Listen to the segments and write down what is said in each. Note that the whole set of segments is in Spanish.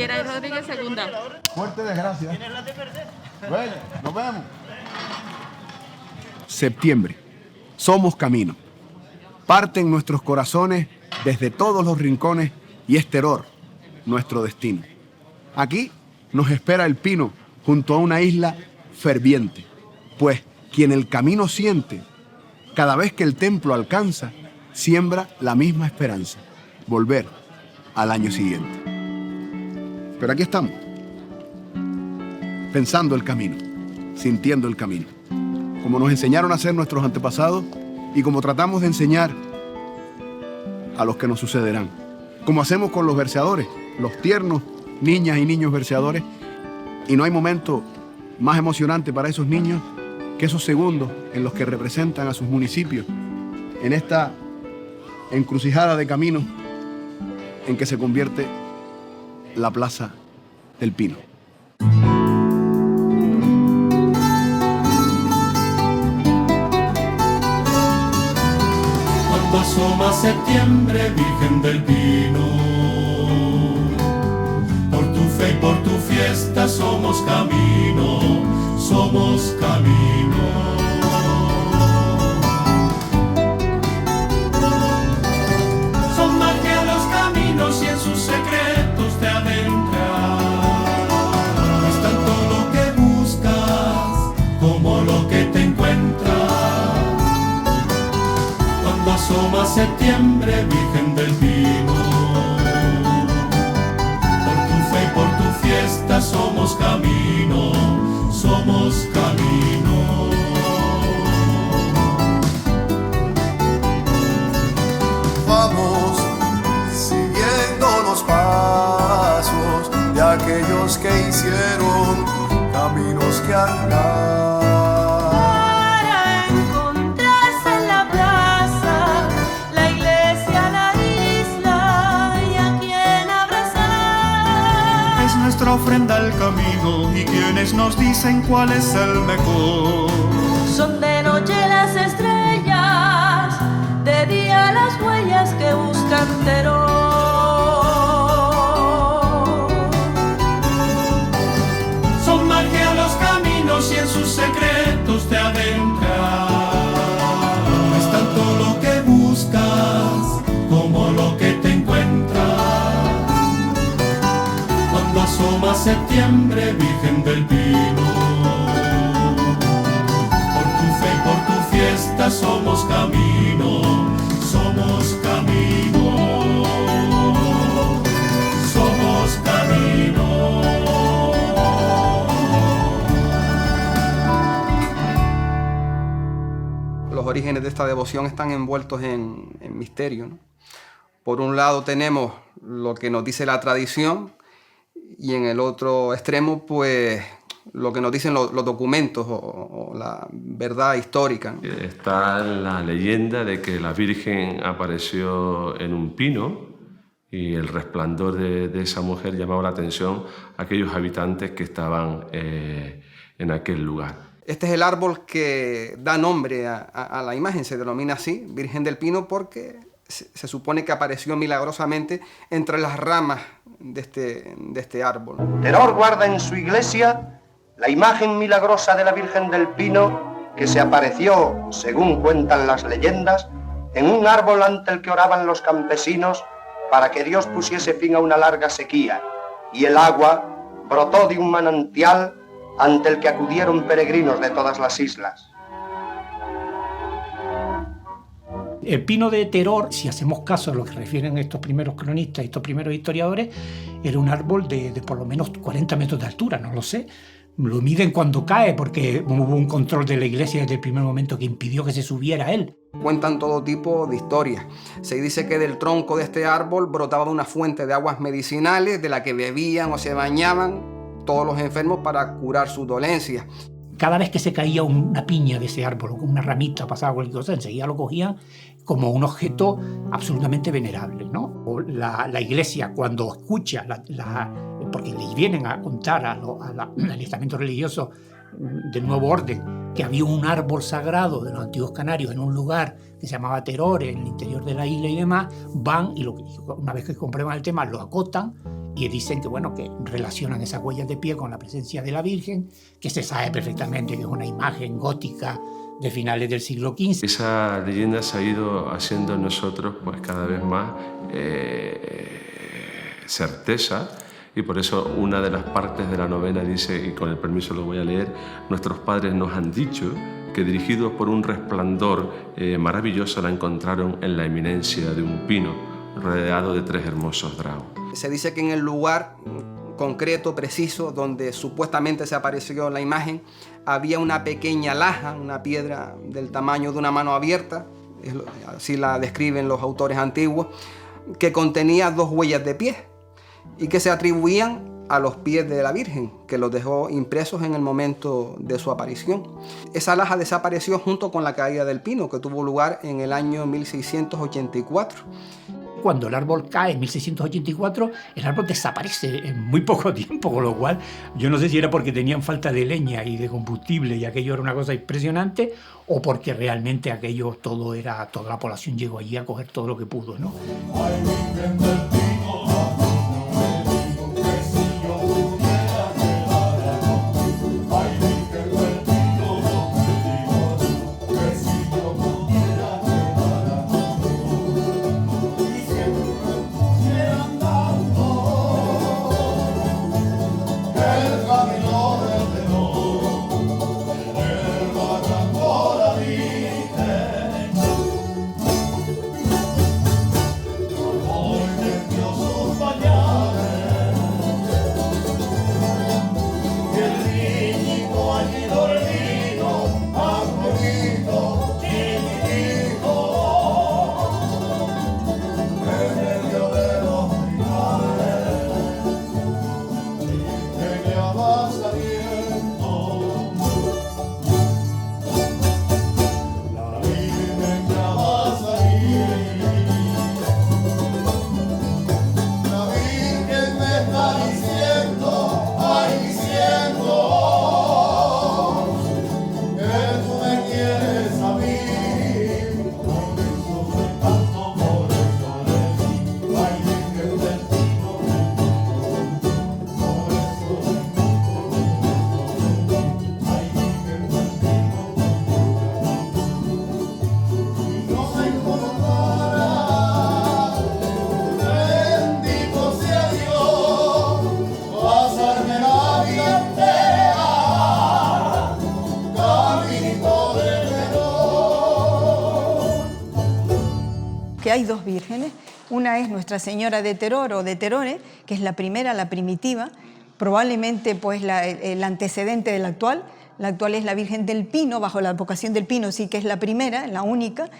Geray Rodríguez, segunda. Fuerte desgracia. Bueno, nos vemos. Septiembre. Somos camino. Parten nuestros corazones desde todos los rincones y es Teror, nuestro destino. Aquí nos espera el pino junto a una isla ferviente, pues quien el camino siente, cada vez que el templo alcanza, siembra la misma esperanza, volver al año siguiente. Pero aquí estamos, pensando el camino, sintiendo el camino, como nos enseñaron a hacer nuestros antepasados y como tratamos de enseñar a los que nos sucederán, como hacemos con los verseadores, los tiernos niñas y niños verseadores, y no hay momento más emocionante para esos niños que esos segundos en los que representan a sus municipios en esta encrucijada de caminos en que se convierte la Plaza del Pino. Cuando asoma septiembre, Virgen del Pino, por tu fe y por tu fiesta somos camino, somos camino. Son magia los caminos y en sus secretos te adentras. Es tanto lo que buscas como lo que te encuentras. Cuando asoma septiembre, Virgen del Pino, por tu fe y por tu fiesta somos camino, somos camino. Vamos siguiendo los pasos de aquellos que hicieron caminos que andar. Para encontrarse en la plaza, la iglesia, la isla y a quien abrazar. Es nuestra ofrenda al camino y quienes nos dicen cuál es el mejor. Son de noche las estrellas, de día las huellas que buscan Teror. Son magia los caminos y en sus secretos te adentras. Es tanto lo que buscas como lo que te encuentras. Cuando asoma septiembre, Virgen del Pino, por tu fe y por tu fiesta somos camino, somos camino, somos camino. Los orígenes de esta devoción están envueltos en misterio, ¿no? Por un lado tenemos lo que nos dice la tradición y en el otro extremo, pues, lo que nos dicen los documentos o la verdad histórica, ¿no? Está la leyenda de que la Virgen apareció en un pino y el resplandor de esa mujer llamaba la atención a aquellos habitantes que estaban en aquel lugar. Este es el árbol que da nombre a la imagen, se denomina así, Virgen del Pino, porque se supone que apareció milagrosamente entre las ramas de este árbol. Teror guarda en su iglesia la imagen milagrosa de la Virgen del Pino que se apareció, según cuentan las leyendas, en un árbol ante el que oraban los campesinos para que Dios pusiese fin a una larga sequía, y el agua brotó de un manantial ante el que acudieron peregrinos de todas las islas. El pino de Teror, si hacemos caso a lo que refieren estos primeros cronistas, estos primeros historiadores, era un árbol de por lo menos 40 metros de altura, no lo sé. Lo miden cuando cae porque hubo un control de la iglesia desde el primer momento que impidió que se subiera él. Cuentan todo tipo de historias. Se dice que del tronco de este árbol brotaba una fuente de aguas medicinales de la que bebían o se bañaban todos los enfermos para curar sus dolencias. Cada vez que se caía una piña de ese árbol o una ramita, pasaba cualquier cosa, enseguida lo cogían como un objeto absolutamente venerable, ¿no? O la iglesia, cuando escucha, porque le vienen a contar al estamento religioso del nuevo orden que había un árbol sagrado de los antiguos canarios en un lugar que se llamaba Teror, en el interior de la isla y demás, van y una vez que comprueban el tema lo acotan y dicen que, bueno, que relacionan esas huellas de pie con la presencia de la Virgen, que se sabe perfectamente que es una imagen gótica de finales del siglo XV. Esa leyenda se ha ido haciendo en nosotros pues cada vez más certeza, y por eso una de las partes de la novena dice, y con el permiso lo voy a leer: nuestros padres nos han dicho que dirigidos por un resplandor maravilloso la encontraron en la eminencia de un pino rodeado de 3 hermosos dragos. Se dice que en el lugar concreto, preciso, donde supuestamente se apareció la imagen, había una pequeña laja, una piedra del tamaño de una mano abierta, así la describen los autores antiguos, que contenía 2 huellas de pie y que se atribuían a los pies de la Virgen, que los dejó impresos en el momento de su aparición. Esa laja desapareció junto con la caída del pino, que tuvo lugar en el año 1684. Cuando el árbol cae en 1684, el árbol desaparece en muy poco tiempo, con lo cual yo no sé si era porque tenían falta de leña y de combustible y aquello era una cosa impresionante, o porque realmente aquello toda la población llegó allí a coger todo lo que pudo, ¿no? Que hay 2 vírgenes, una es Nuestra Señora de Teror o de Terore, que es la primera, la primitiva, probablemente pues el antecedente de la actual es la Virgen del Pino, bajo la advocación del Pino sí que es la primera, la única,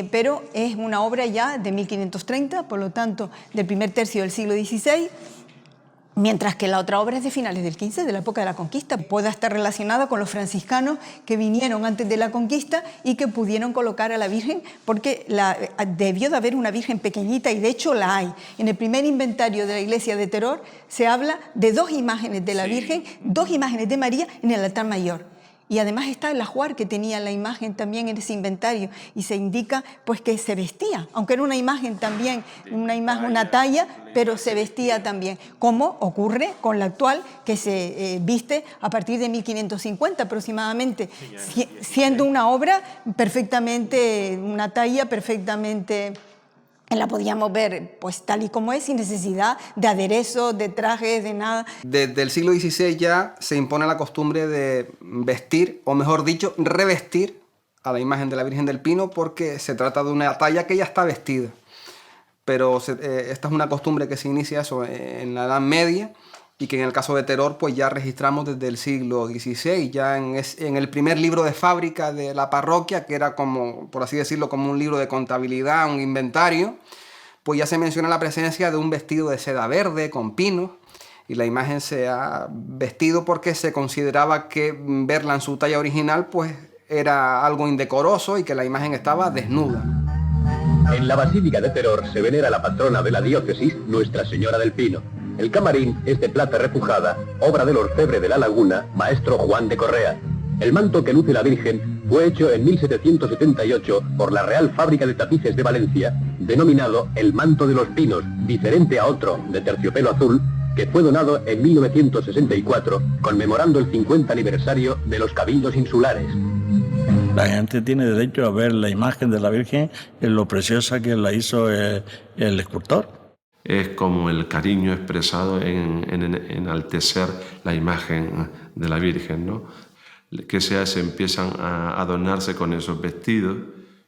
pero es una obra ya de 1530, por lo tanto del primer tercio del siglo XVI, mientras que la otra obra es de finales del XV, de la época de la conquista. Pueda estar relacionada con los franciscanos que vinieron antes de la conquista y que pudieron colocar a la Virgen, porque debió de haber una Virgen pequeñita, y de hecho la hay. En el primer inventario de la iglesia de Teror se habla de 2 imágenes de la Virgen, 2 imágenes de María en el altar mayor. Y además está el ajuar que tenía la imagen también en ese inventario, y se indica pues que se vestía, aunque era una imagen también, una talla, pero se vestía también, como ocurre con la actual, que se viste a partir de 1550 aproximadamente, siendo una obra perfectamente, una talla perfectamente... La podíamos ver pues tal y como es, sin necesidad de aderezos, de trajes, de nada. Desde el siglo XVI ya se impone la costumbre de vestir, o mejor dicho, revestir a la imagen de la Virgen del Pino, porque se trata de una talla que ya está vestida. Pero esta es una costumbre que se inicia en la Edad Media, y que en el caso de Teror pues ya registramos desde el siglo XVI, ya en el primer libro de fábrica de la parroquia, que era como, por así decirlo, como un libro de contabilidad, un inventario, pues ya se menciona la presencia de un vestido de seda verde con pinos, y la imagen se ha vestido porque se consideraba que verla en su talla original pues era algo indecoroso y que la imagen estaba desnuda. En la Basílica de Teror se venera la patrona de la diócesis, Nuestra Señora del Pino. El camarín es de plata repujada, obra del orfebre de la Laguna, maestro Juan de Correa. El manto que luce la Virgen fue hecho en 1778 por la Real Fábrica de Tapices de Valencia, denominado el manto de los pinos, diferente a otro de terciopelo azul, que fue donado en 1964, conmemorando el 50 aniversario de los Cabildos Insulares. La gente tiene derecho a ver la imagen de la Virgen en lo preciosa que la hizo el escultor. Es como el cariño expresado en enaltecer la imagen de la Virgen, ¿no? Que se empiezan a adornarse con esos vestidos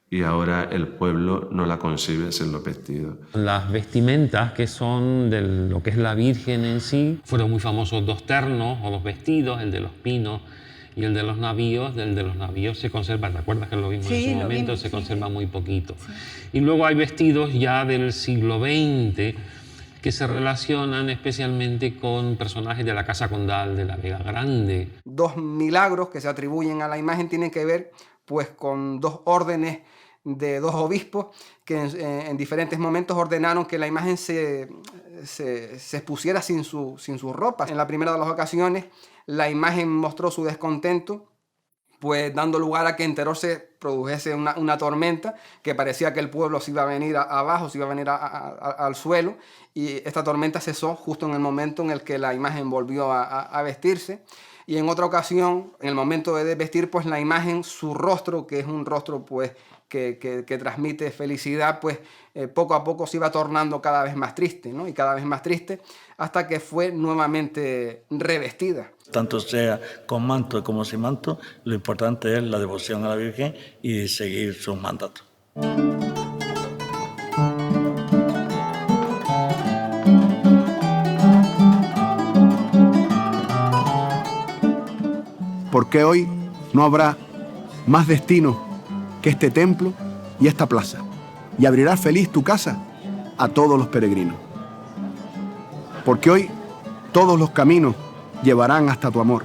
y ahora el pueblo no la concibe sin los vestidos. Las vestimentas, que son de lo que es la Virgen en sí, fueron muy famosos 2 ternos o 2 vestidos, el de los pinos y el de los navíos. El de los navíos se conserva, ¿te acuerdas que lo vimos en su momento? Se conserva muy poquito. Sí. Y luego hay vestidos ya del siglo XX que se relacionan especialmente con personajes de la Casa Condal de la Vega Grande. 2 milagros que se atribuyen a la imagen tienen que ver pues con 2 órdenes de 2 obispos que en diferentes momentos ordenaron que la imagen se expusiera sin sus ropas. En la primera de las ocasiones la imagen mostró su descontento, pues dando lugar a que en Teror se produjese una tormenta que parecía que el pueblo se iba a venir abajo, se iba a venir al suelo, y esta tormenta cesó justo en el momento en el que la imagen volvió a vestirse. Y en otra ocasión, en el momento de desvestir, pues la imagen, su rostro, que es un rostro pues que transmite felicidad, pues poco a poco se iba tornando cada vez más triste, ¿no? Y cada vez más triste, hasta que fue nuevamente revestida. Tanto sea con manto como sin manto, lo importante es la devoción a la Virgen y seguir sus mandatos. Porque hoy no habrá más destino que este templo y esta plaza, y abrirás feliz tu casa a todos los peregrinos. Porque hoy todos los caminos llevarán hasta tu amor,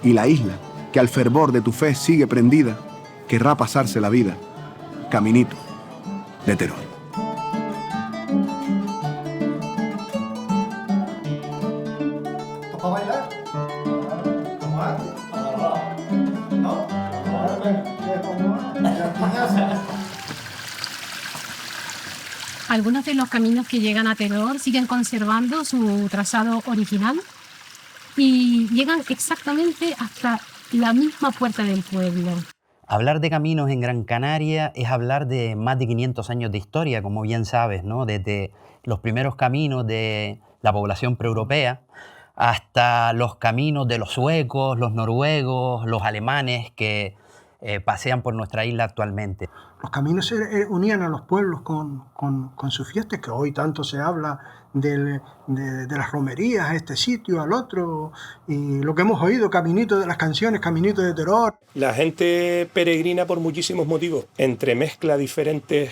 y la isla, que al fervor de tu fe sigue prendida, querrá pasarse la vida, caminito de Teror. ¿Para bailar? ¿Como antes? ¿No? Algunos de los caminos que llegan a Teror siguen conservando su trazado original y llegan exactamente hasta la misma puerta del pueblo. Hablar de caminos en Gran Canaria es hablar de más de 500 años de historia, como bien sabes, ¿no? Desde los primeros caminos de la población preeuropea hasta los caminos de los suecos, los noruegos, los alemanes que pasean por nuestra isla actualmente. Los caminos unían a los pueblos con sus fiestas, que hoy tanto se habla de las romerías, a este sitio, al otro, y lo que hemos oído, caminito de las canciones, caminito de Teror. La gente peregrina por muchísimos motivos, entremezcla diferentes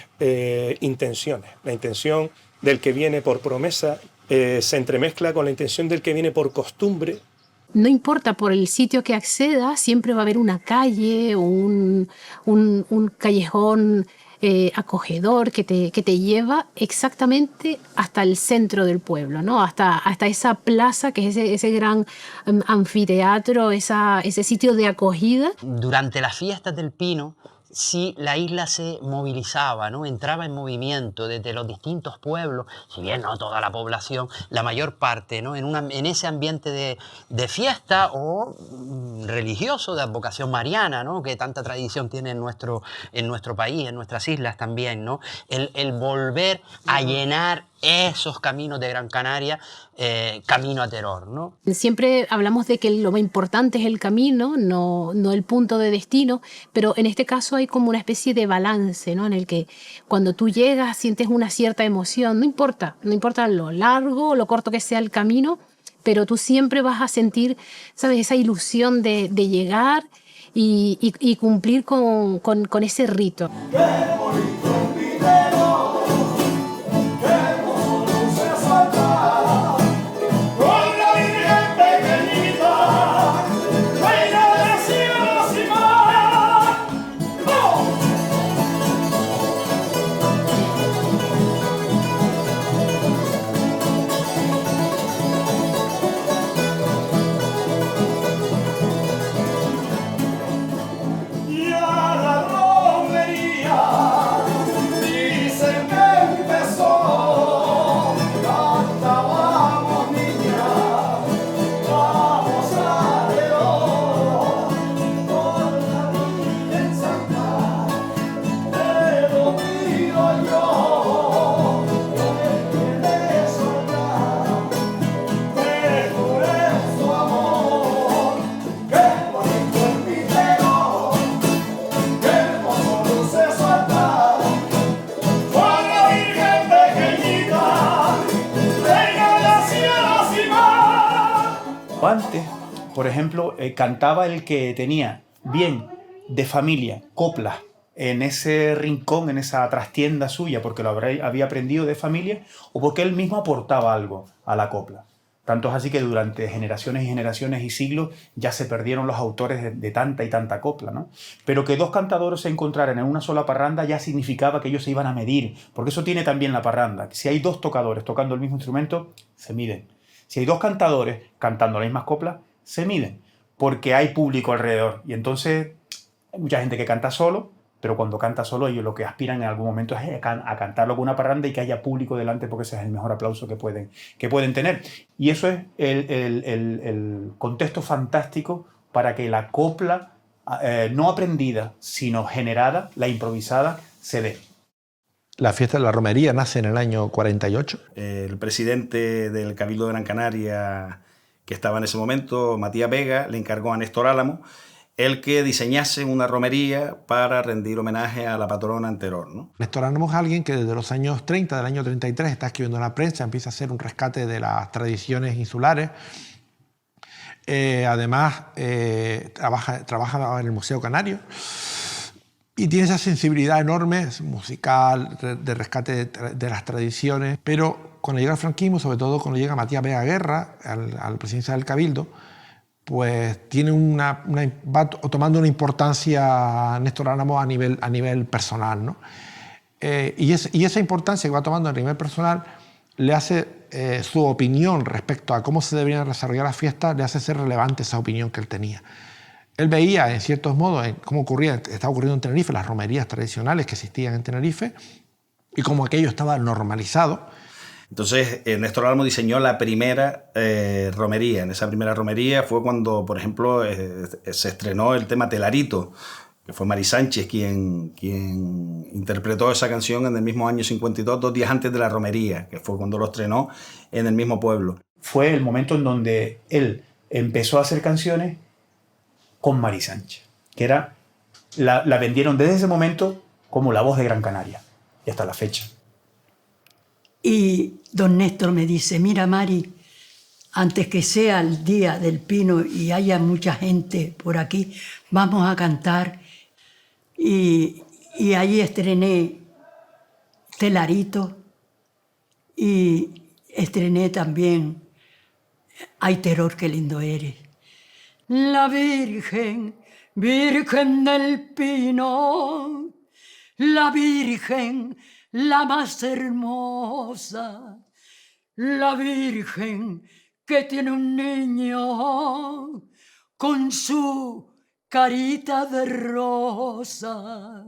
intenciones. La intención del que viene por promesa se entremezcla con la intención del que viene por costumbre. No importa por el sitio que acceda, siempre va a haber una calle, un callejón acogedor que te lleva exactamente hasta el centro del pueblo, ¿no? Hasta esa plaza que es ese gran anfiteatro, ese sitio de acogida. Durante las fiestas del Pino, sí, la isla se movilizaba, ¿no? Entraba en movimiento desde los distintos pueblos, si bien no toda la población, la mayor parte, ¿no? En ese ambiente de fiesta o religioso, de advocación mariana, ¿no? Que tanta tradición tiene en nuestro país, en nuestras islas también, ¿no? El volver a llenar esos caminos de Gran Canaria, camino a Teror, ¿no? Siempre hablamos de que lo más importante es el camino, no el punto de destino, pero en este caso hay como una especie de balance, ¿no? En el que cuando tú llegas sientes una cierta emoción, no importa lo largo o lo corto que sea el camino, pero tú siempre vas a sentir, ¿sabes?, esa ilusión de llegar y cumplir con ese rito. Antes, por ejemplo, cantaba el que tenía bien de familia, coplas, en ese rincón, en esa trastienda suya, porque lo había aprendido de familia o porque él mismo aportaba algo a la copla. Tanto es así que durante generaciones y generaciones y siglos ya se perdieron los autores de tanta y tanta copla, ¿no? Pero que dos cantadores se encontraran en una sola parranda ya significaba que ellos se iban a medir, porque eso tiene también la parranda. Si hay dos tocadores tocando el mismo instrumento, se miden. Si hay dos cantadores cantando las mismas coplas, se miden, porque hay público alrededor. Y entonces hay mucha gente que canta solo, pero cuando canta solo ellos lo que aspiran en algún momento es a cantarlo con una parranda y que haya público delante, porque ese es el mejor aplauso que pueden tener. Y eso es el contexto fantástico para que la copla, no aprendida, sino generada, la improvisada, se dé. La fiesta de la romería nace en el año 48. El presidente del Cabildo de Gran Canaria, que estaba en ese momento, Matías Vega, le encargó a Néstor Álamo el que diseñase una romería para rendir homenaje a la patrona en Teror, ¿no? Néstor Álamo es alguien que desde los años 30, del año 33, está escribiendo en la prensa, empieza a hacer un rescate de las tradiciones insulares. Además, trabaja en el Museo Canario y tiene esa sensibilidad enorme, musical, de rescate de las tradiciones. Pero cuando llega el franquismo, sobre todo cuando llega Matías Vega Guerra a la presidencia del Cabildo, pues tiene va tomando una importancia Néstor Álamo a nivel personal, ¿no? Y esa importancia que va tomando a nivel personal le hace su opinión respecto a cómo se deberían desarrollar las fiestas, le hace ser relevante esa opinión que él tenía. Él veía, en ciertos modos, cómo estaba ocurriendo en Tenerife, las romerías tradicionales que existían en Tenerife, y cómo aquello estaba normalizado. Entonces, Néstor Álamo diseñó la primera romería. En esa primera romería fue cuando, por ejemplo, se estrenó el tema Telarito, que fue Mari Sánchez quien interpretó esa canción en el mismo año 52, 2 días antes de la romería, que fue cuando lo estrenó en el mismo pueblo. Fue el momento en donde él empezó a hacer canciones con Mari Sánchez, que la vendieron desde ese momento como la voz de Gran Canaria, y hasta la fecha. Y don Néstor me dice, mira Mari, antes que sea el día del pino y haya mucha gente por aquí, vamos a cantar. Y allí estrené Telarito y estrené también Ay Teror, qué lindo eres. La Virgen, Virgen del Pino, la Virgen, la más hermosa, la Virgen que tiene un niño con su carita de rosa.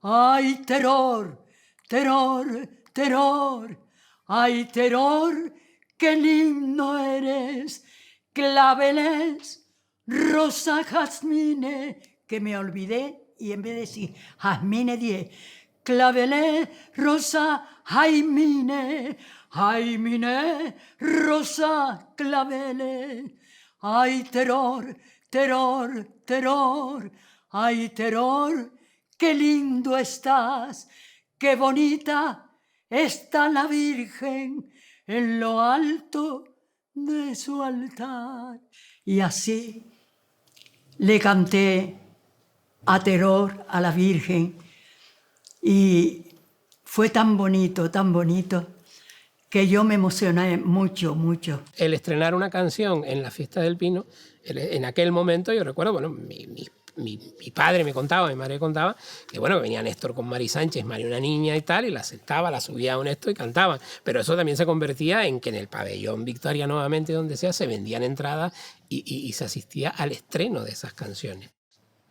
Ay, Teror, Teror, Teror, ay, Teror, qué lindo eres, claveles, rosa, jazmine, que me olvidé y en vez de decir jazmine, dije claveles, rosa, jaimine, jaimine, rosa, claveles. Ay, Teror, Teror, Teror, ay, Teror, qué lindo estás, qué bonita está la Virgen en lo alto de su altar. Y así le canté a Teror, a la Virgen, y fue tan bonito, que yo me emocioné mucho, mucho. El estrenar una canción en la Fiesta del Pino, en aquel momento yo recuerdo, bueno, mi padre me contaba, mi madre contaba, que bueno, que venía Néstor con Mari Sánchez, Mari una niña y tal, y la sentaba, la subía a un esto y cantaban. Pero eso también se convertía en que en el pabellón Victoria nuevamente, donde sea, se vendían entradas y se asistía al estreno de esas canciones.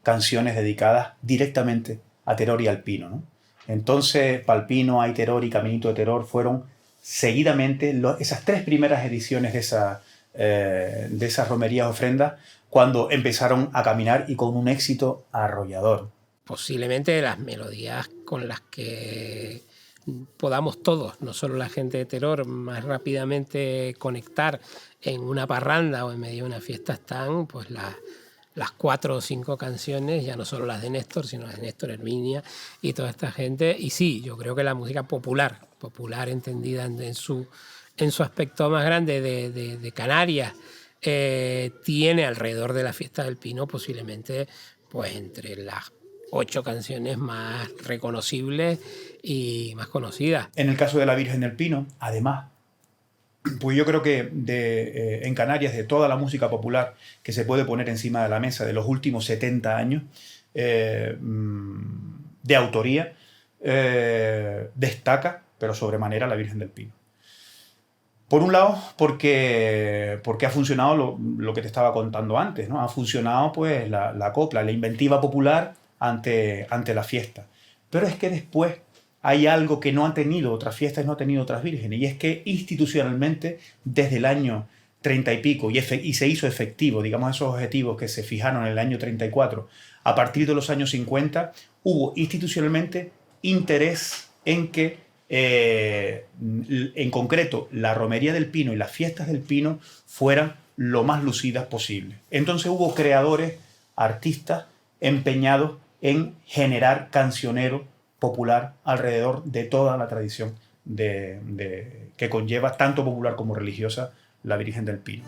Canciones dedicadas directamente a Teror y al Pino, ¿no? Entonces, Palpino, Ay Teror y Caminito de Teror fueron seguidamente esas 3 primeras ediciones de esas romerías ofrendas, cuando empezaron a caminar y con un éxito arrollador. Posiblemente las melodías con las que podamos todos, no solo la gente de Teror, más rápidamente conectar en una parranda o en medio de una fiesta están pues las 4 o 5 canciones, ya no solo las de Néstor, sino las de Néstor, Herminia y toda esta gente. Y sí, yo creo que la música popular entendida en su aspecto más grande de Canarias, tiene alrededor de la fiesta del Pino posiblemente pues entre las 8 canciones más reconocibles y más conocidas. En el caso de la Virgen del Pino, además, pues yo creo que en Canarias, de toda la música popular que se puede poner encima de la mesa de los últimos 70 años de autoría, destaca, pero sobremanera, la Virgen del Pino. Por un lado, porque ha funcionado lo que te estaba contando antes, ¿no? Ha funcionado pues la copla, la inventiva popular ante la fiesta. Pero es que después hay algo que no han tenido otras fiestas, no han tenido otras vírgenes, y es que institucionalmente, desde el año 30 y pico, y se hizo efectivo, digamos, esos objetivos que se fijaron en el año 34, a partir de los años 50, hubo institucionalmente interés en que, en concreto, la romería del Pino y las fiestas del Pino fueran lo más lucidas posible. Entonces hubo creadores, artistas, empeñados en generar cancionero popular alrededor de toda la tradición que conlleva, tanto popular como religiosa, la Virgen del Pino.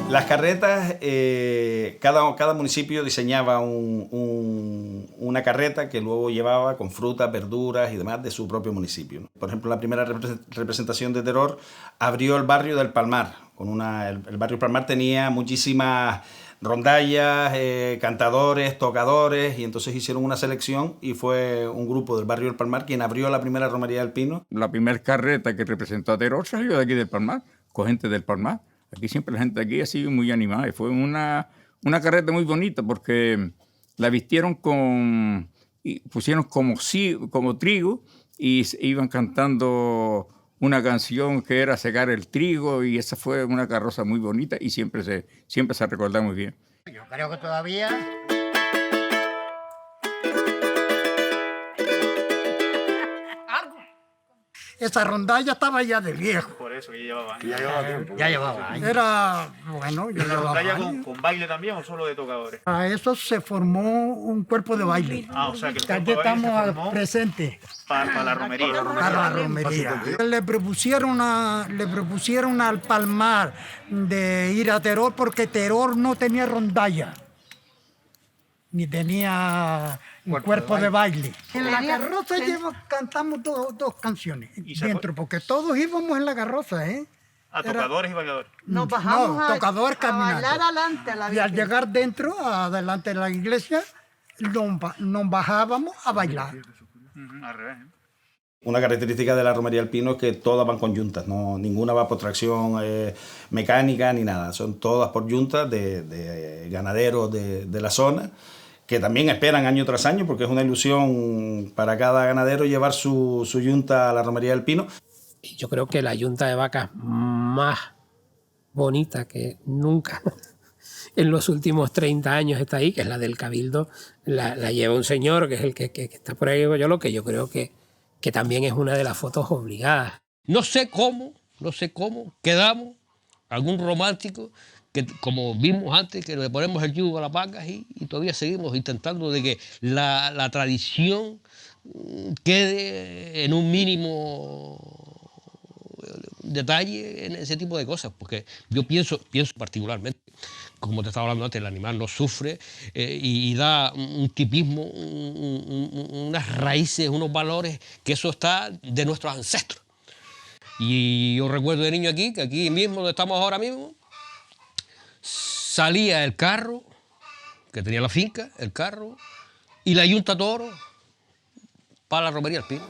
Las carretas, cada municipio diseñaba una carreta que luego llevaba con frutas, verduras y demás de su propio municipio. Por ejemplo, la primera representación de Teror abrió el barrio del Palmar. El barrio del Palmar tenía muchísimas rondallas, cantadores, tocadores, y entonces hicieron una selección y fue un grupo del barrio del Palmar quien abrió la primera romería del Pino. La primera carreta que representó a Teror salió de aquí del Palmar, con gente del Palmar. Aquí siempre la gente de aquí ha sido muy animada y fue una carreta muy bonita porque la vistieron y pusieron como trigo y iban cantando una canción que era secar el trigo, y esa fue una carroza muy bonita y siempre se recuerda muy bien. Yo creo que todavía... Esa rondalla estaba ya de viejo. Por eso, ya llevaba años. Ya llevaba años. Era, bueno, ¿Y la rondalla con baile también o solo de tocadores? A eso se formó un cuerpo de baile. Ah, o sea que el aquí estamos presentes. Para la romería. Para la romería. Le propusieron al Palmar de ir a Teror porque Teror no tenía rondalla, ni tenía un cuerpo de baile. En la carroza cantamos dos canciones dentro, porque todos íbamos en la carroza, ¿eh? ¿A tocadores y bailadores? Nos bajamos tocadores caminando. Bailar adelante a la Virgen. Y al llegar dentro, adelante de la iglesia, nos bajábamos a bailar. Al revés. Una característica de la romería del Pino es que todas van con yuntas, no, ninguna va por tracción mecánica ni nada, son todas por yuntas de ganaderos de la zona, que también esperan año tras año, porque es una ilusión para cada ganadero llevar su yunta a la romería del Pino. Yo creo que la yunta de vacas más bonita que nunca en los últimos 30 años está ahí, que es la del Cabildo, la lleva un señor que es el que está por ahí, yo creo que también es una de las fotos obligadas. No sé cómo quedamos, algún romántico, que como vimos antes, que le ponemos el yugo a las vacas y todavía seguimos intentando de que la tradición quede en un mínimo detalle en ese tipo de cosas, porque yo pienso particularmente, como te estaba hablando antes, el animal no sufre y da un tipismo, unas raíces, unos valores, que eso está de nuestros ancestros. Y yo recuerdo de niño aquí, que aquí mismo donde estamos ahora mismo, salía el carro, que tenía la finca, el carro, y la yunta toro para la romería del Pino.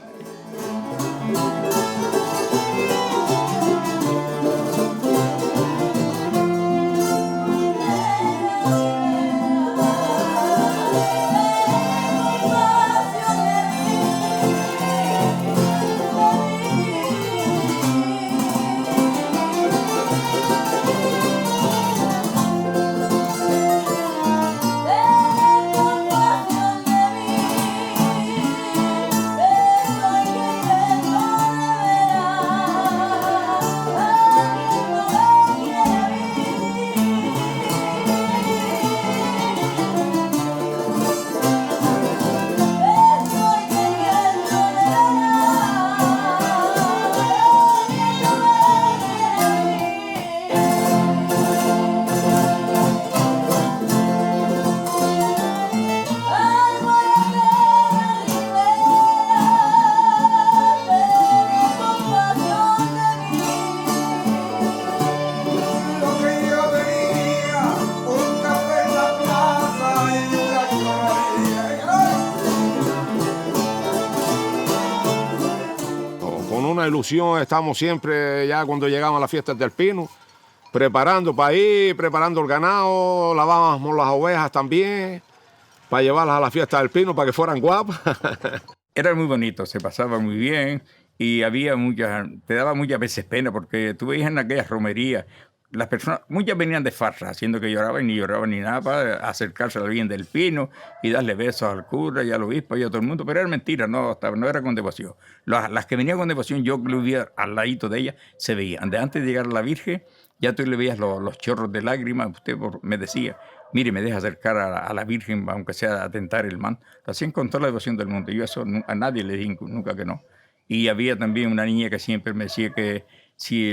Ilusión, estamos siempre ya cuando llegamos a las fiestas del Pino, preparando para ir, preparando el ganado, lavábamos las ovejas también, para llevarlas a la fiesta del Pino, para que fueran guapas. Era muy bonito, se pasaba muy bien y había te daba muchas veces pena porque tú veías en aquellas romerías, las personas, muchas venían de farra, haciendo que lloraban ni nada, para acercarse al bien del Pino y darle besos al cura y al obispo y a todo el mundo, pero era mentira, no era con devoción. Las que venían con devoción, yo que lo veía al ladito de ellas, se veían. Antes de llegar a la Virgen, ya tú le veías los chorros de lágrimas. Usted me decía, mire, me deja acercar a la Virgen, aunque sea a tentar el manto. Lo hacían con toda la devoción del mundo. Yo eso a nadie le dije nunca que no. Y había también una niña que siempre me decía que si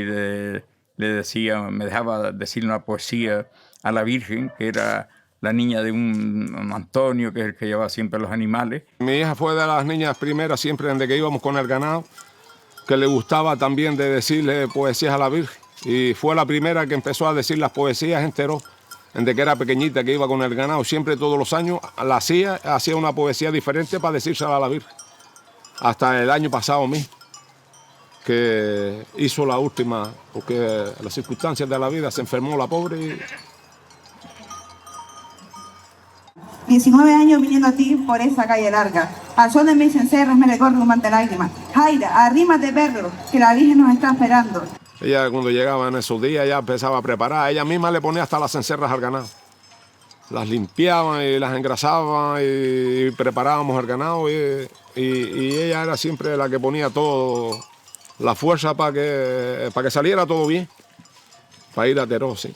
le decía, me dejaba decir una poesía a la Virgen, que era la niña de un Antonio, que es el que llevaba siempre los animales. Mi hija fue de las niñas primeras, siempre desde que íbamos con el ganado, que le gustaba también de decirle poesías a la Virgen. Y fue la primera que empezó a decir las poesías en Teró, desde que era pequeñita, que iba con el ganado. Siempre, todos los años, la hacía una poesía diferente para decírsela a la Virgen. Hasta el año pasado mismo, que hizo la última, porque las circunstancias de la vida se enfermó la pobre. 19 años viniendo a ti por esa calle larga. Al son de mis cencerros me recorre un manto de lágrimas. Jaira, arrímate perro, que la Virgen nos está esperando. Ella cuando llegaba en esos días ya empezaba a preparar. Ella misma le ponía hasta las cencerras al ganado. Las limpiaban y las engrasaban y preparábamos el ganado. Y ella era siempre la que ponía todo, la fuerza para que saliera todo bien, para ir a Teró, sí.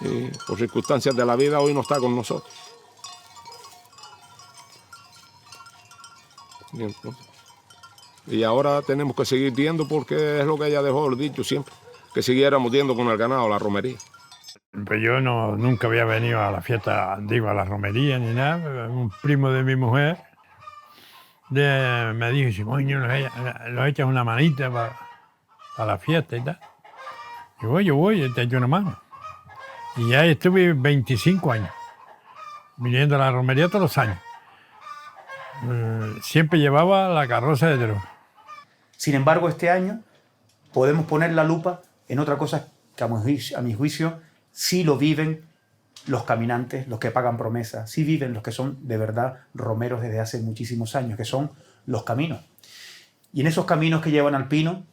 Y por circunstancias de la vida hoy no está con nosotros. Bien, pues. Y ahora tenemos que seguir yendo porque es lo que ella dejó el dicho siempre, que siguiéramos yendo con el ganado a la romería. Pues yo nunca había venido a la fiesta, digo, a la romería ni nada. Un primo de mi mujer me dijo, si coño, nos echas una manita para la fiesta y tal. Y yo voy, te echo una mano. Y ya estuve 25 años, viniendo a la romería todos los años. siempre llevaba la carroza de toros. Sin embargo, este año podemos poner la lupa en otra cosa que a mi juicio sí lo viven los caminantes, los que pagan promesa, sí viven los que son de verdad romeros desde hace muchísimos años, que son los caminos. Y en esos caminos que llevan al Pino,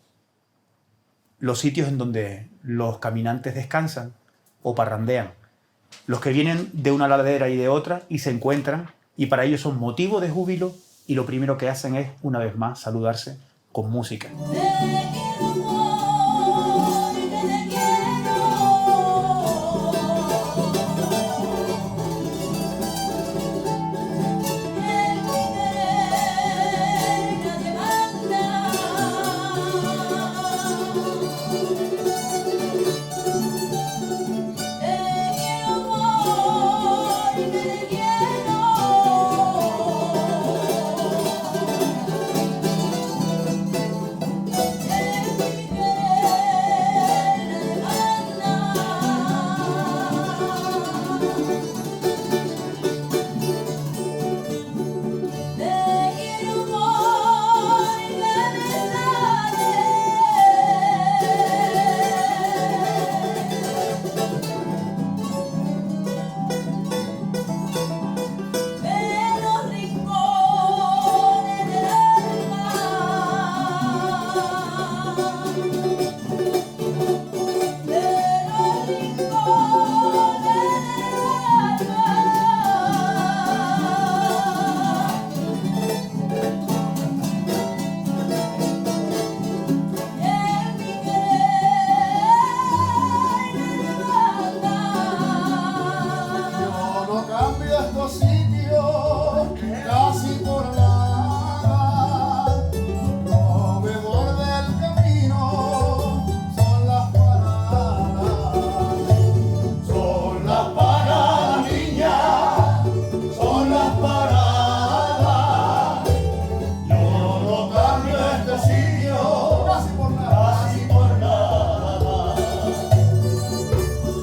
los sitios en donde los caminantes descansan o parrandean, los que vienen de una ladera y de otra y se encuentran, y para ellos son motivo de júbilo, y lo primero que hacen es, una vez más, saludarse con música.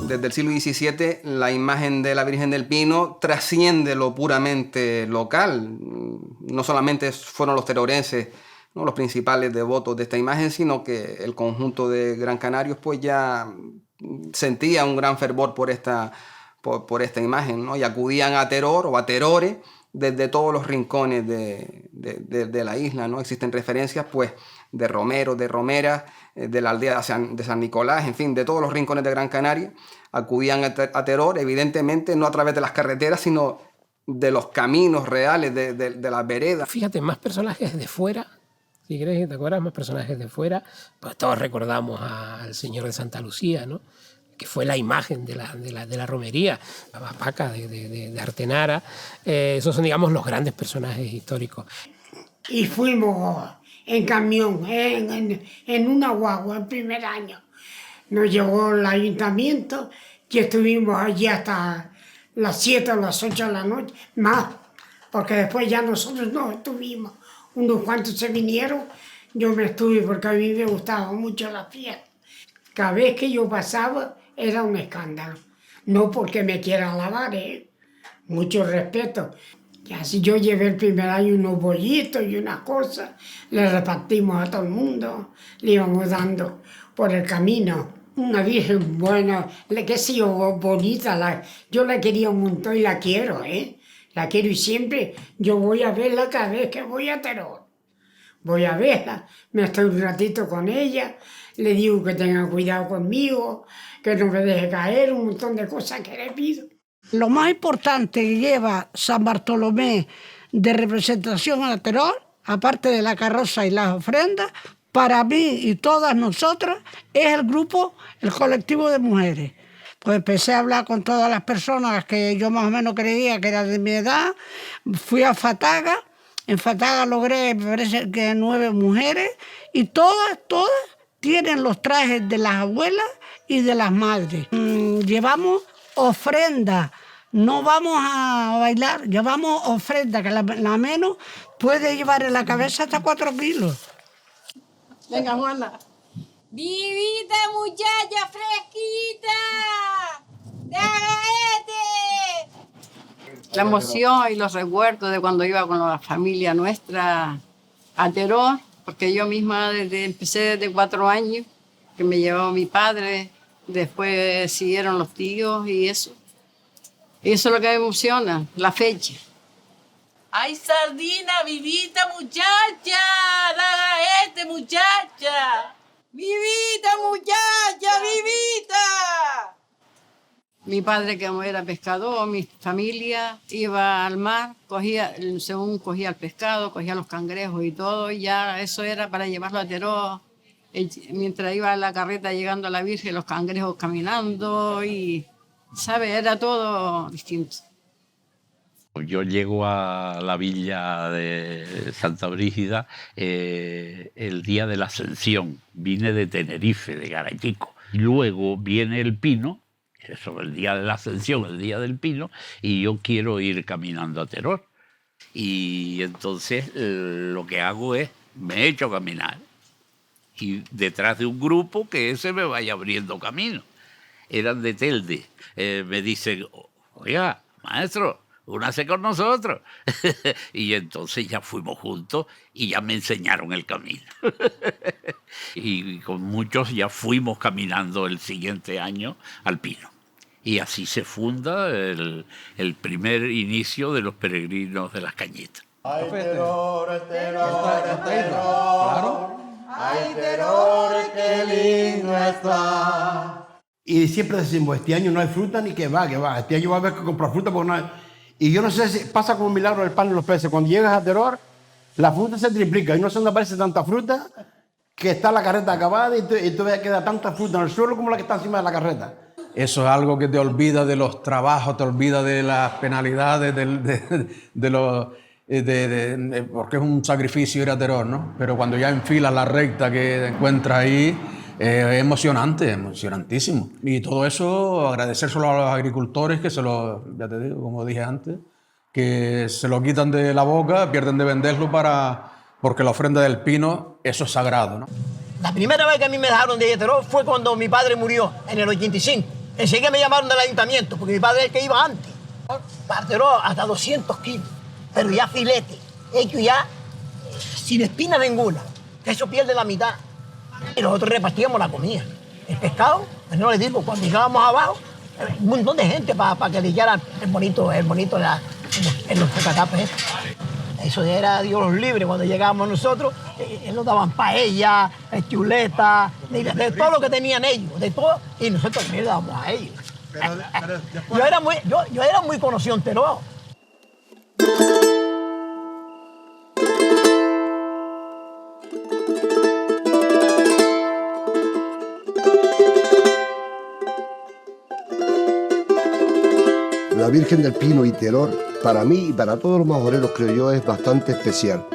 Desde el siglo XVII la imagen de la Virgen del Pino trasciende lo puramente local. No solamente fueron los terorenses, ¿no?, los principales devotos de esta imagen, sino que el conjunto de Gran Canarios pues ya sentía un gran fervor por esta imagen, ¿no? Y acudían a Teror o a Terore desde todos los rincones de la isla, ¿no? Existen referencias pues de romeros, de romeras, de la aldea de San Nicolás, en fin, de todos los rincones de Gran Canaria, acudían a Teror, evidentemente no a través de las carreteras, sino de los caminos reales, de las veredas. Fíjate, más personajes de fuera, si crees, ¿te acuerdas? Más personajes de fuera, pues todos recordamos al Señor de Santa Lucía, ¿no?, que fue la imagen de la romería, la Paca de Artenara. Esos son, digamos, los grandes personajes históricos. Y fuimos en camión, en una guagua, el primer año. Nos llevó el ayuntamiento y estuvimos allí hasta las 7 o las 8 de la noche, más, porque después ya nosotros no estuvimos. Unos cuantos se vinieron, yo me estuve porque a mí me gustaba mucho la fiesta. Cada vez que yo pasaba era un escándalo. No porque me quiera alabar, mucho respeto. Y así yo llevé el primer año unos bollitos y unas cosas, le repartimos a todo el mundo, le íbamos dando por el camino. Una virgen buena, que ha sido bonita, yo la quería un montón y la quiero, la quiero y siempre yo voy a verla cada vez que voy a Teror. Voy a verla, me estoy un ratito con ella, le digo que tenga cuidado conmigo, que no me deje caer, un montón de cosas que le pido. Lo más importante que lleva San Bartolomé de representación a Teror, aparte de la carroza y las ofrendas, para mí y todas nosotras, es el grupo, el colectivo de mujeres. Pues empecé a hablar con todas las personas que yo más o menos creía que eran de mi edad, fui a Fataga, en Fataga logré, me parece que 9 mujeres, y todas tienen los trajes de las abuelas y de las madres. Llevamos ofrenda, no vamos a bailar, llevamos ofrenda, que la menos puede llevar en la cabeza hasta 4 kilos. Venga, Juana. ¡Vivita, muchacha fresquita! ¡De La emoción y los recuerdos de cuando iba con la familia nuestra a Teror, porque yo misma empecé desde 4 años, que me llevaba mi padre, después siguieron los tíos y eso. Y eso es lo que me emociona, la fecha. ¡Ay, sardina, vivita, muchacha! ¡Daga muchacha! ¡Vivita, muchacha, vivita! Mi padre, que era pescador, mi familia iba al mar, según cogía el pescado, cogía los cangrejos y todo, y ya eso era para llevarlo a Teror. Mientras iba en la carreta llegando a la Virgen, los cangrejos caminando y, ¿sabes? Era todo distinto. Yo llego a la villa de Santa Brígida el día de la Ascensión. Vine de Tenerife, de Garachico. Y luego viene el Pino, eso, el día de la Ascensión, el día del Pino, y yo quiero ir caminando a Teror. Y entonces lo que hago es, me echo a caminar. Y detrás de un grupo que ese me vaya abriendo camino. Eran de Telde. Me dicen, oiga, maestro, únase con nosotros. Y entonces ya fuimos juntos y ya me enseñaron el camino. Y con muchos ya fuimos caminando el siguiente año al Pino. Y así se funda el primer inicio de los peregrinos de las Cañitas. Ay, Teror, Teror, Teror. Ay, Teror, qué lindo está. Y siempre decimos, este año no hay fruta ni que va. Este año va a haber que comprar fruta porque no hay. Y yo no sé si pasa como un milagro del pan y los peces. Cuando llegas a Teror, la fruta se triplica y no se nos aparece tanta fruta que está la carreta acabada y todavía queda tanta fruta en el suelo como la que está encima de la carreta. Eso es algo que te olvida de los trabajos, te olvida de las penalidades, porque es un sacrificio ir a Teror, ¿no? Pero cuando ya enfilas la recta que te encuentras ahí, es emocionante, emocionantísimo. Y todo eso, agradecérselo a los agricultores que ya te digo, como dije antes, que se lo quitan de la boca, pierden de venderlo porque la ofrenda del Pino, eso es sagrado, ¿no? La primera vez que a mí me dejaron de ir a Teror fue cuando mi padre murió, en el 85. Enseguida me llamaron del ayuntamiento, porque mi padre es el que iba antes. Para Teror hasta 200 kilos, pero ya filete, hecho ya sin espina ninguna, que eso pierde la mitad. Y nosotros repartíamos la comida. El pescado, pues no les digo, cuando llegábamos abajo, un montón de gente para que le echaran el bonito en los catapes. Eso era Dios los libre. Cuando llegábamos nosotros, nos daban paella, chuleta, de todo lo que tenían ellos, de todo, y nosotros también le dábamos a ellos. Yo era muy conocido en Teror. La Virgen del Pino y Teror, para mí y para todos los majoreros, creo yo, es bastante especial.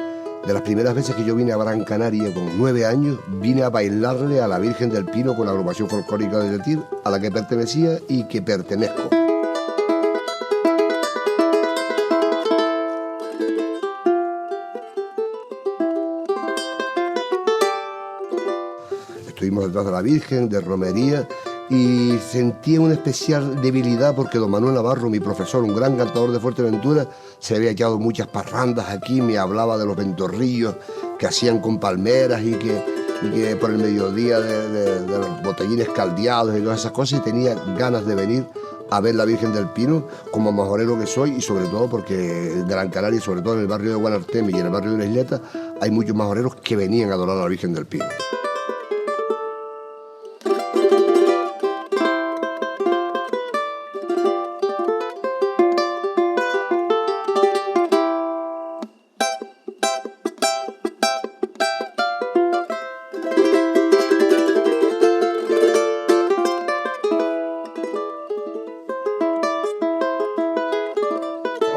De las primeras veces que yo vine a Gran Canaria con 9 años, vine a bailarle a la Virgen del Pino con la agrupación folclórica de Tetir, a la que pertenecía y que pertenezco. Estuvimos detrás de la Virgen, de romería, y sentía una especial debilidad porque don Manuel Navarro, mi profesor, un gran cantador de Fuerteventura, se había echado muchas parrandas aquí, me hablaba de los ventorrillos que hacían con palmeras y que por el mediodía de los botellines caldeados y todas esas cosas, y tenía ganas de venir a ver la Virgen del Pino como majorero que soy, y sobre todo porque en Gran Canaria, sobre todo en el barrio de Guanarteme y en el barrio de la Isleta, hay muchos majoreros que venían a adorar a la Virgen del Pino.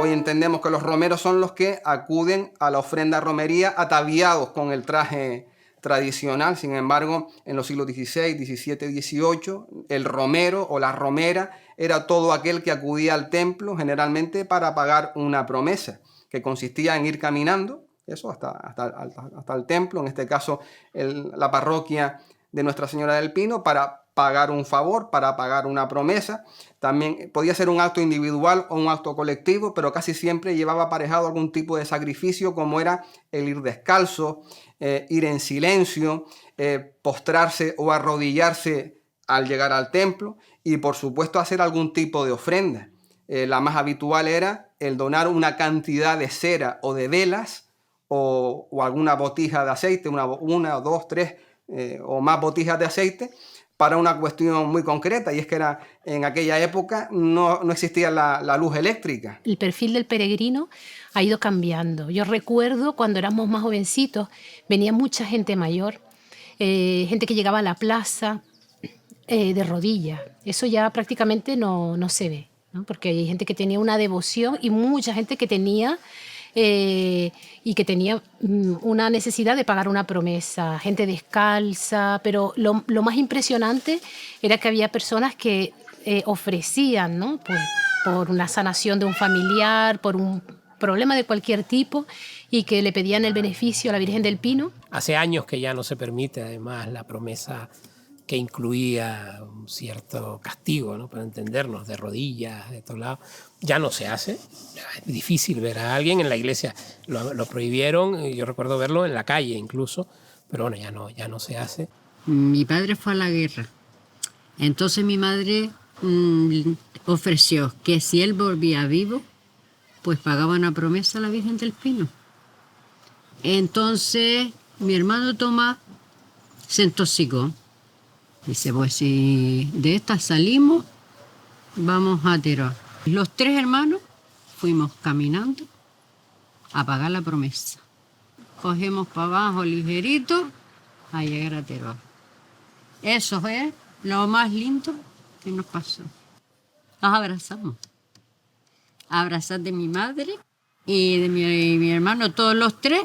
Entendemos que los romeros son los que acuden a la ofrenda romería ataviados con el traje tradicional. Sin embargo, en los siglos XVI, XVII, XVIII, el romero o la romera era todo aquel que acudía al templo, generalmente para pagar una promesa, que consistía en ir caminando, eso hasta el templo, en este caso la parroquia de Nuestra Señora del Pino para pagar un favor, para pagar una promesa. También podía ser un acto individual o un acto colectivo, pero casi siempre llevaba aparejado algún tipo de sacrificio, como era el ir descalzo, ir en silencio, postrarse o arrodillarse al llegar al templo y por supuesto hacer algún tipo de ofrenda. La más habitual era el donar una cantidad de cera o de velas o alguna botija de aceite, una, dos, tres o más botijas de aceite, para una cuestión muy concreta, y es que en aquella época no existía la luz eléctrica. El perfil del peregrino ha ido cambiando. Yo recuerdo cuando éramos más jovencitos, venía mucha gente mayor, gente que llegaba a la plaza de rodillas. Eso ya prácticamente no se ve, ¿no? Porque hay gente que tenía una devoción y mucha gente que tenía una necesidad de pagar una promesa, gente descalza, pero lo más impresionante era que había personas que ofrecían, ¿no? Pues, por una sanación de un familiar, por un problema de cualquier tipo, y que le pedían el beneficio a la Virgen del Pino. Hace años que ya no se permite, además, la promesa que incluía un cierto castigo, ¿no? Para entendernos, de rodillas, de todos lados. Ya no se hace. Es difícil ver a alguien en la iglesia. Lo prohibieron, yo recuerdo verlo en la calle incluso, pero bueno, ya no se hace. Mi padre fue a la guerra. Entonces mi madre ofreció que si él volvía vivo, pues pagaba una promesa a la Virgen del Pino. Entonces mi hermano Tomás se intoxicó. Dice, pues si de esta salimos, vamos a Teror. Los tres hermanos fuimos caminando a pagar la promesa. Cogemos para abajo ligerito a llegar a Teror. Eso es lo más lindo que nos pasó. Nos abrazamos. Abrazar de mi madre y de mi hermano, todos los tres,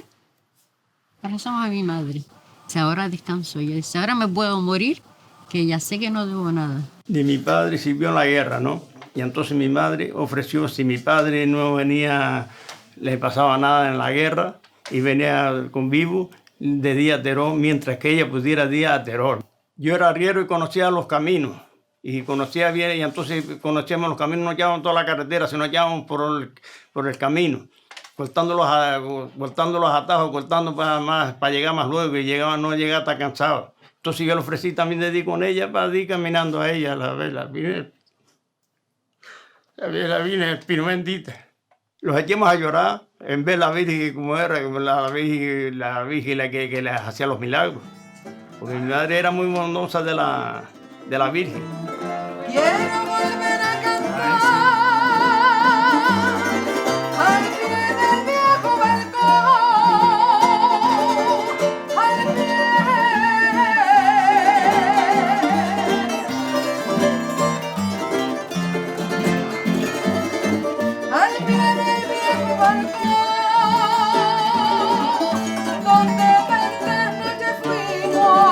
abrazamos a mi madre. Dice, ahora descanso. Yo dice, ahora me puedo morir, que ya sé que no debo nada. De mi padre sirvió en la guerra, ¿no? Y entonces mi madre ofreció, si mi padre no venía, le pasaba nada en la guerra y venía con vivo, de día a Teror, mientras que ella pudiera día a Teror. Yo era arriero y conocía los caminos, y conocía bien, y entonces conocíamos los caminos, no llevábamos toda la carretera, sino llevábamos por el camino, cortando los atajos, cortando para llegar más luego, y no llegaba hasta cansado. Entonces yo le ofrecí también de ir con ella para ir caminando a ella, la Virgen del Pino bendita. Los echamos a llorar en ver la Virgen como era, la Virgen que les hacía los milagros. Porque mi madre era muy bondosa de la Virgen. Quiero volver a cantar al pie del viejo balcón, al pie del viejo balcón, donde tantas noches fuimos.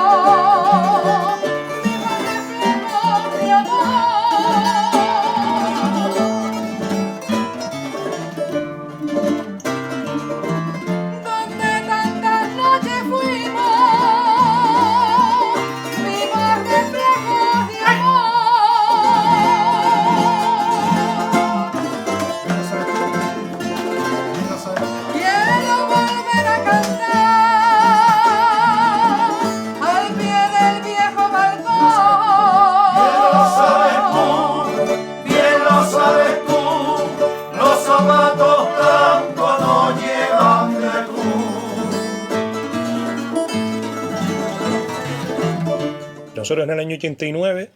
Nosotros en el año 89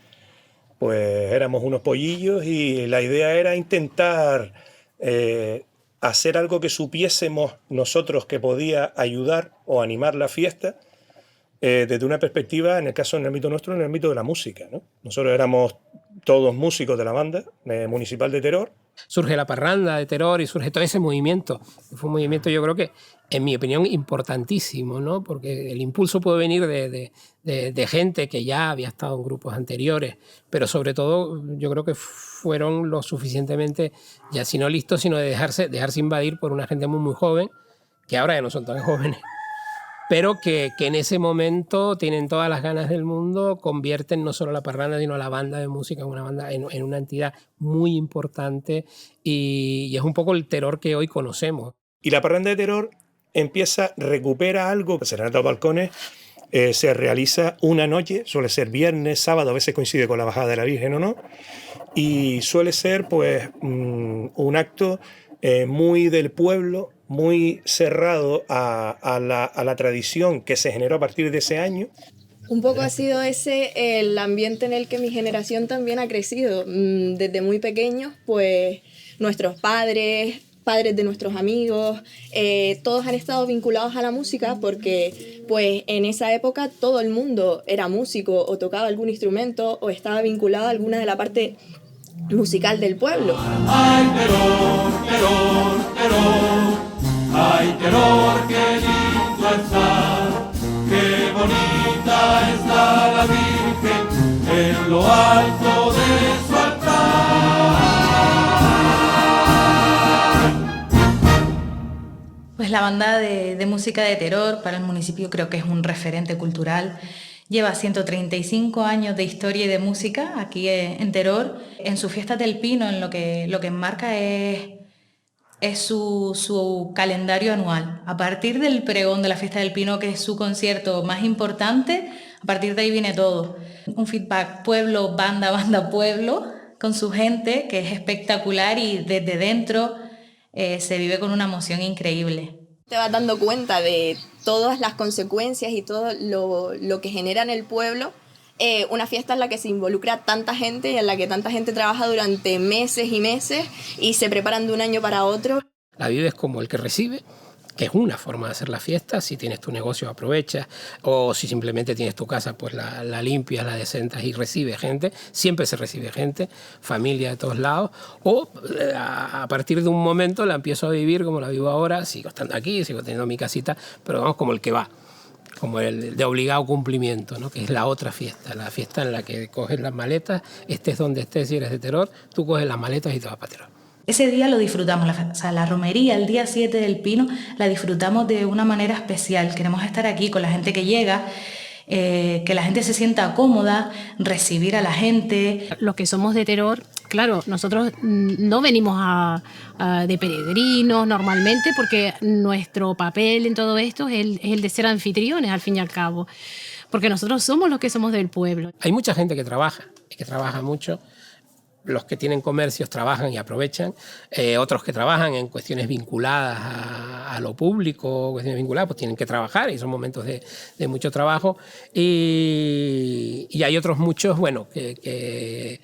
pues éramos unos pollillos y la idea era intentar hacer algo que supiésemos nosotros que podía ayudar o animar la fiesta desde una perspectiva, en el caso, en el ámbito nuestro, en el ámbito de la música, ¿no? Nosotros éramos todos músicos de la banda municipal de Teror. Surge la parranda de Teror y surge todo ese movimiento. Fue un movimiento, yo creo que, en mi opinión, importantísimo, ¿no? Porque el impulso puede venir de gente que ya había estado en grupos anteriores, pero sobre todo yo creo que fueron lo suficientemente, ya si no listos, sino de dejarse invadir por una gente muy, muy joven, que ahora ya no son tan jóvenes, pero que en ese momento tienen todas las ganas del mundo, convierten no solo la parranda, sino la banda de música en una entidad muy importante, y es un poco el Teror que hoy conocemos. Y la parranda de Teror recupera algo. La Serenata a los Balcones se realiza una noche, suele ser viernes, sábado, a veces coincide con la bajada de la Virgen o no, y suele ser pues un acto muy del pueblo, muy cerrado a la tradición que se generó a partir de ese año. Un poco ha sido ese el ambiente en el que mi generación también ha crecido. Desde muy pequeños, pues nuestros padres de nuestros amigos, todos han estado vinculados a la música porque pues en esa época todo el mundo era músico o tocaba algún instrumento o estaba vinculado a alguna de la parte musical del pueblo. Ay, Teror, Teror, Teror, ay, Teror, qué lindo está, qué bonita está la Virgen en lo alto de su altar. Pues la banda de música de Teror para el municipio creo que es un referente cultural. Lleva 135 años de historia y de música aquí en Teror. En sus fiestas del Pino, en lo que enmarca es su calendario anual. A partir del pregón de la fiesta del Pino, que es su concierto más importante, a partir de ahí viene todo. Un feedback pueblo, banda, pueblo, con su gente, que es espectacular, y desde dentro se vive con una emoción increíble. Te vas dando cuenta de todas las consecuencias y todo lo que genera en el pueblo una fiesta en la que se involucra tanta gente y en la que tanta gente trabaja durante meses y meses y se preparan de un año para otro. La vives como el que recibe, que es una forma de hacer la fiesta. Si tienes tu negocio, aprovechas, o si simplemente tienes tu casa, pues la limpias, la decentas y recibes gente. Siempre se recibe gente, familia de todos lados, o a partir de un momento la empiezo a vivir como la vivo ahora. Sigo estando aquí, sigo teniendo mi casita, pero vamos, como el que va, como el de obligado cumplimiento, ¿no? Que es la otra fiesta, la fiesta en la que coges las maletas, estés donde estés, si eres de Teror, tú coges las maletas y te vas para Teror. Ese día lo disfrutamos, la romería, el día 7 del Pino, la disfrutamos de una manera especial. Queremos estar aquí con la gente que llega, que la gente se sienta cómoda, recibir a la gente. Los que somos de Teror, claro, nosotros no venimos de peregrinos normalmente, porque nuestro papel en todo esto es el de ser anfitriones, al fin y al cabo, porque nosotros somos los que somos del pueblo. Hay mucha gente que trabaja, y que trabaja mucho. Los que tienen comercios trabajan y aprovechan, otros que trabajan en cuestiones vinculadas a lo público, cuestiones vinculadas, pues tienen que trabajar y son momentos de mucho trabajo. Y hay otros muchos, bueno, que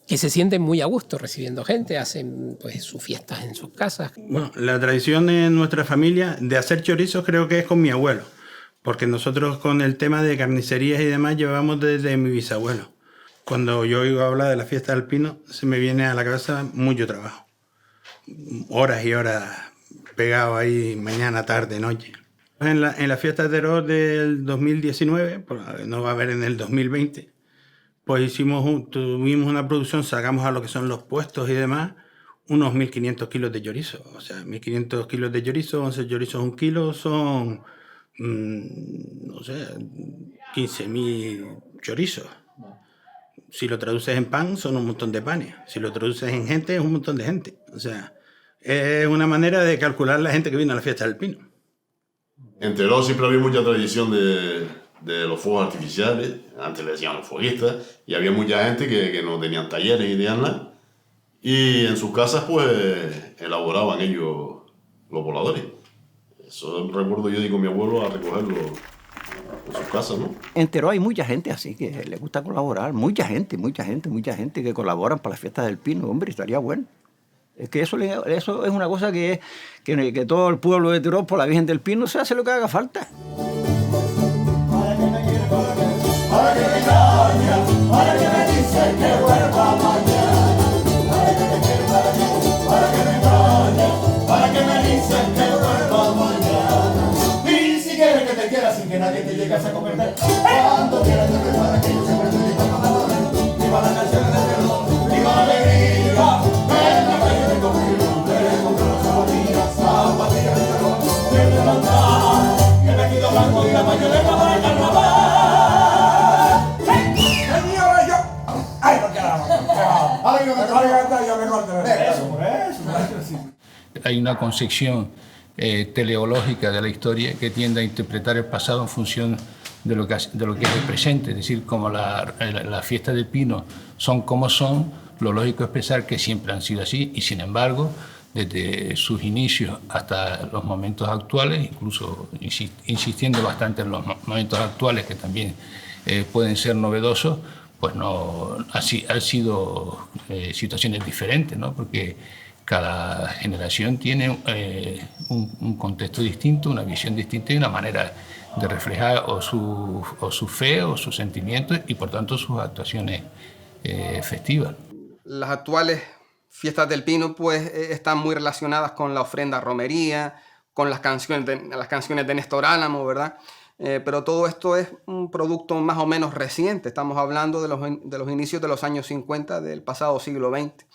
se sienten muy a gusto recibiendo gente, hacen pues sus fiestas en sus casas. Bueno, la tradición de nuestra familia de hacer chorizos creo que es con mi abuelo, porque nosotros con el tema de carnicerías y demás llevamos desde mi bisabuelo. Cuando yo oigo hablar de la fiesta del Pino, se me viene a la cabeza mucho trabajo. Horas y horas pegado ahí, mañana, tarde, noche. En la fiesta de Teror del 2019, no va a haber en el 2020, pues tuvimos una producción, sacamos a lo que son los puestos y demás, unos 1.500 kilos de chorizo. O sea, 1.500 kilos de chorizo, 11 chorizos 1 kilo, son, no sé, 15.000 chorizos. Si lo traduces en pan, son un montón de panes. Si lo traduces en gente, es un montón de gente. O sea, es una manera de calcular la gente que viene a la fiesta del Pino. En Teror siempre había mucha tradición de los fuegos artificiales. Antes le decían los fueguistas. Y había mucha gente que no tenían talleres y tenían nada. Y en sus casas, pues, elaboraban ellos los voladores. Eso recuerdo yo de ir con mi abuelo a recogerlo en su casa, ¿no? En Teror hay mucha gente así que le gusta colaborar, mucha gente que colaboran para las fiestas del Pino, hombre, estaría bueno. Es que eso es una cosa que todo el pueblo de Teror, por la Virgen del Pino, se hace lo que haga falta. Para que me engaña, para que me dice que vuelva mañana, para que me engaña, para que me dice que vuelva mañana. Y si quieres que te quiera sin que nadie te llegue a comprender, cuando quieras te prepara que yo siempre te digo a viva las canciones de Teror, viva la alegría, en la calle de Cogillo, de comprar las zapatillas de Teror, de levantar, que me quito blanco y la mayonesa para el carnaval. Señora, yo. ¡Ay, no quedamos! ¡Ay, yo me corto! Eso. Hay una concepción teleológica de la historia que tiende a interpretar el pasado en función de lo que es el presente. Es decir, como las fiestas del Pino son como son, lo lógico es pensar que siempre han sido así y, sin embargo, desde sus inicios hasta los momentos actuales, incluso insistiendo bastante en los momentos actuales que también pueden ser novedosos, pues no han sido situaciones diferentes, ¿no? Porque cada generación tiene un contexto distinto, una visión distinta y una manera de reflejar o su fe o sus sentimientos y, por tanto, sus actuaciones festivas. Las actuales fiestas del Pino pues están muy relacionadas con la ofrenda a romería, con las canciones de Néstor Álamo, ¿verdad? Pero todo esto es un producto más o menos reciente. Estamos hablando de los inicios de los años 50 del pasado siglo XX.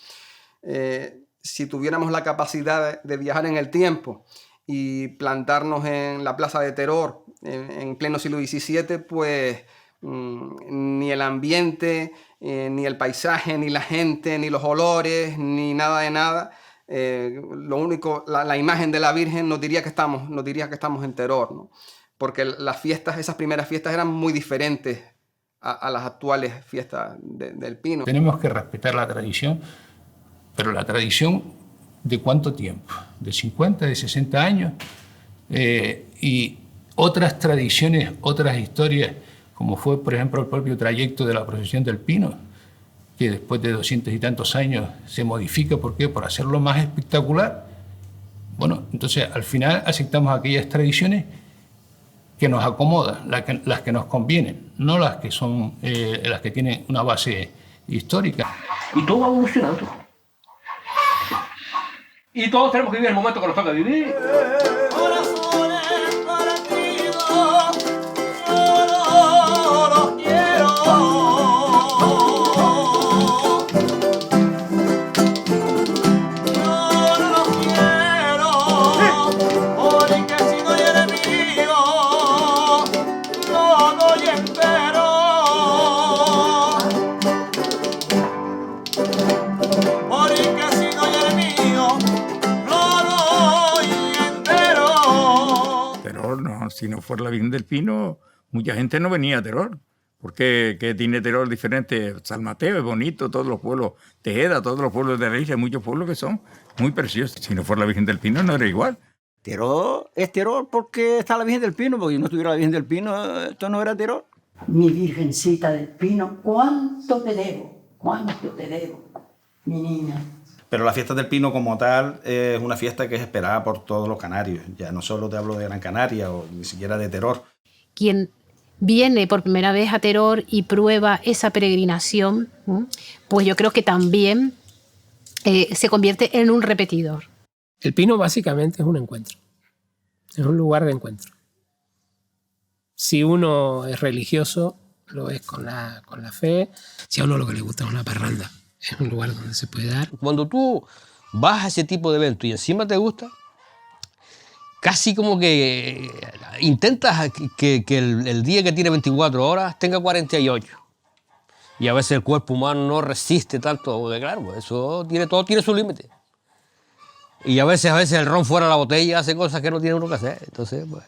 Si tuviéramos la capacidad de viajar en el tiempo y plantarnos en la Plaza de Teror en pleno siglo XVII, pues ni el ambiente, ni el paisaje, ni la gente, ni los olores, ni nada de nada. Lo único, la imagen de la Virgen nos diría que estamos en Teror, ¿no? Porque las fiestas, esas primeras fiestas eran muy diferentes a las actuales fiestas del Pino. Tenemos que respetar la tradición, pero la tradición ¿de cuánto tiempo? ¿De 50, de 60 años? Y otras tradiciones, otras historias, como fue, por ejemplo, el propio trayecto de la procesión del Pino, que después de 200 y tantos años se modifica. ¿Por qué? Por hacerlo más espectacular. Bueno, entonces al final aceptamos aquellas tradiciones que nos acomodan, las que nos convienen, no las que son las que tienen una base histórica. Y todo va evolucionando. Y todos tenemos que vivir el momento que nos toca vivir. Si no fuera la Virgen del Pino, mucha gente no venía a Teror, porque que tiene Teror diferente. San Mateo es bonito, todos los pueblos, Tejeda, todos los pueblos de Tenerife, hay muchos pueblos que son muy preciosos. Si no fuera la Virgen del Pino, no era igual. Teror es Teror porque está la Virgen del Pino, porque si no estuviera la Virgen del Pino, esto no era Teror. Mi Virgencita del Pino, ¿cuánto te debo? ¿Cuánto te debo, mi niña? Pero la fiesta del Pino como tal es una fiesta que es esperada por todos los canarios. Ya no solo te hablo de Gran Canaria o ni siquiera de Teror. Quien viene por primera vez a Teror y prueba esa peregrinación, pues yo creo que también se convierte en un repetidor. El Pino básicamente es un encuentro. Es un lugar de encuentro. Si uno es religioso, lo es con la fe. Si a uno lo que le gusta es una parranda, es un lugar donde se puede dar. Cuando tú vas a ese tipo de evento y encima te gusta, casi como que intentas que el día que tiene 24 horas tenga 48. Y a veces el cuerpo humano no resiste tanto, porque claro, pues todo tiene su límite. Y a veces el ron fuera de la botella hace cosas que no tiene uno que hacer. Entonces, pues...